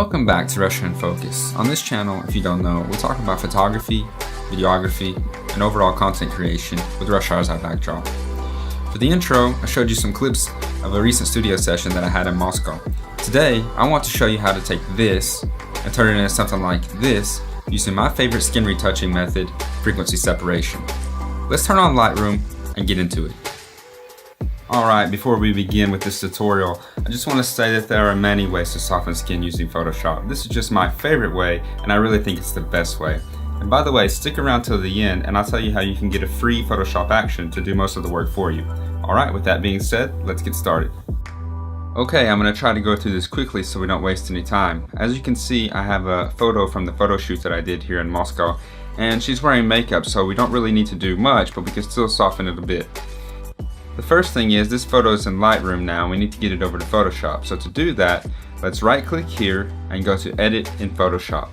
Welcome back to Russia in Focus. On this channel, if you don't know, we'll talk about photography, videography, and overall content creation with Russia as our backdrop. For the intro, I showed you some clips of a recent studio session that I had in Moscow. Today, I want to show you how to take this and turn it into something like this using my favorite skin retouching method, frequency separation. Let's turn on Lightroom and get into it. Alright, before we begin with this tutorial, I just want to say that there are many ways to soften skin using Photoshop. This is just my favorite way, and I really think it's the best way. And by the way, stick around till the end and I'll tell you how you can get a free Photoshop action to do most of the work for you. Alright, with that being said, let's get started. Okay, I'm going to try to go through this quickly so we don't waste any time. As you can see, I have a photo from the photo shoot that I did here in Moscow, and she's wearing makeup, so we don't really need to do much, but we can still soften it a bit. The first thing is, this photo is in Lightroom now, we need to get it over to Photoshop. So to do that, let's right click here and go to Edit in Photoshop.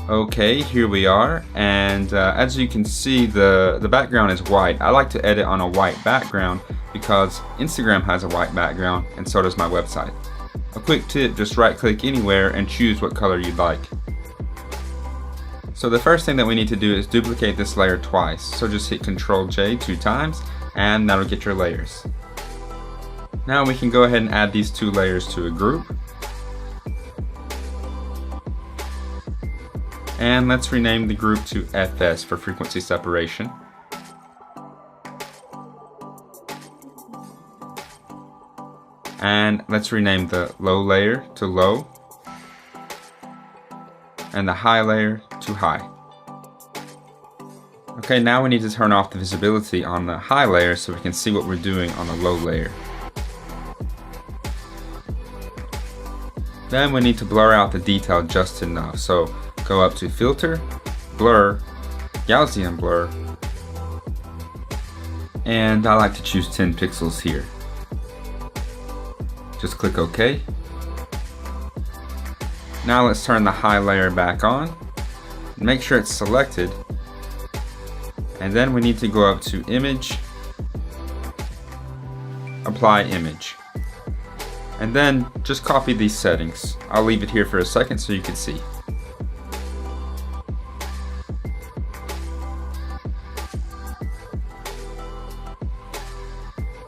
Okay, here we are, and as you can see, the background is white. I like to edit on a white background because Instagram has a white background and so does my website. A quick tip, just right click anywhere and choose what color you'd like. So the first thing that we need to do is duplicate this layer twice. So just hit Ctrl J 2 times and that'll get your layers. Now we can go ahead and add these two layers to a group. And let's rename the group to FS for frequency separation. And let's rename the low layer to low and the high layer to high. Okay, now we need to turn off the visibility on the high layer so we can see what we're doing on the low layer. Then we need to blur out the detail just enough. So go up to Filter, Blur, Gaussian Blur, and I like to choose 10 pixels here. Just click OK. Now let's turn the high layer back on. Make sure it's selected. And then we need to go up to Image, Apply Image. And then just copy these settings. I'll leave it here for a second so you can see.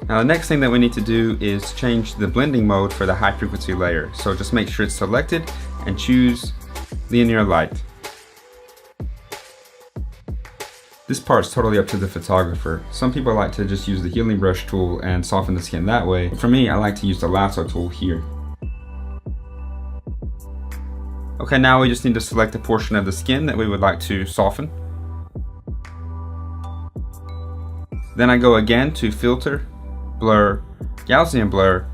Now the next thing that we need to do is change the blending mode for the high frequency layer. So just make sure it's selected and choose Linear Light. This part's totally up to the photographer. Some people like to just use the healing brush tool and soften the skin that way. For me, I like to use the lasso tool here. Okay, now we just need to select a portion of the skin that we would like to soften. Then I go again to Filter, Blur, Gaussian Blur.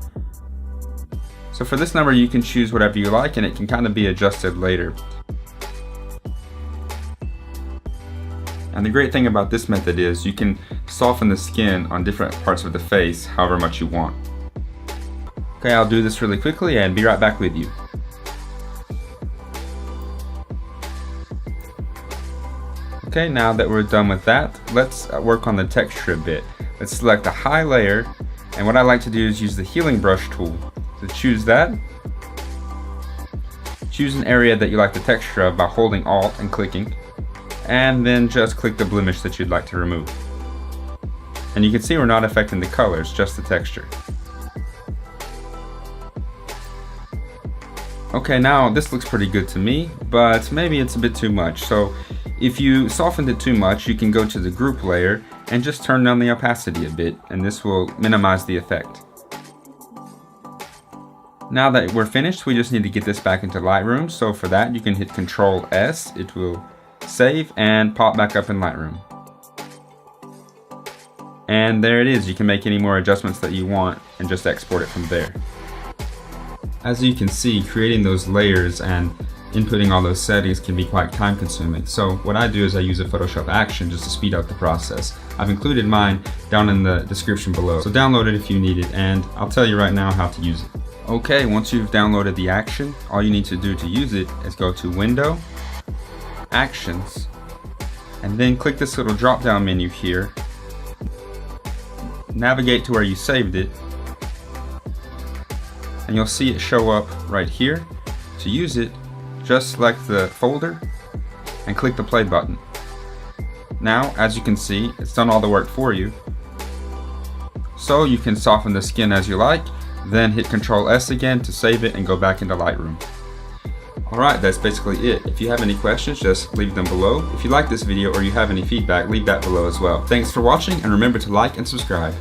So for this number you can choose whatever you like and it can kind of be adjusted later. And the great thing about this method is you can soften the skin on different parts of the face however much you want. Okay, I'll do this really quickly and be right back with you. Okay, now that we're done with that, let's work on the texture a bit. Let's select a high layer, and what I like to do is use the healing brush tool. So choose that. Choose an area that you like the texture of by holding Alt and clicking. And then just click the blemish that you'd like to remove. And you can see we're not affecting the colors, just the texture. Okay, now this looks pretty good to me, but maybe it's a bit too much. So if you softened it too much, you can go to the group layer and just turn down the opacity a bit, and this will minimize the effect. Now that we're finished, we just need to get this back into Lightroom. So for that, you can hit Ctrl S, it will save and pop back up in Lightroom. And there it is. You can make any more adjustments that you want and just export it from there. As you can see, creating those layers and inputting all those settings can be quite time consuming. So what I do is I use a Photoshop action just to speed up the process. I've included mine down in the description below. So download it if you need it, and I'll tell you right now how to use it. Okay, once you've downloaded the action, all you need to do to use it is go to Window, Actions, and then click this little drop down menu here. Navigate to where you saved it, and you'll see it show up right here. To use it, just select the folder and click the play button. Now, as you can see, it's done all the work for you. So you can soften the skin as you like, then hit Ctrl S again to save it and go back into Lightroom. Alright, that's basically it. If you have any questions, just leave them below. If you like this video or you have any feedback, leave that below as well. Thanks for watching, and remember to like and subscribe.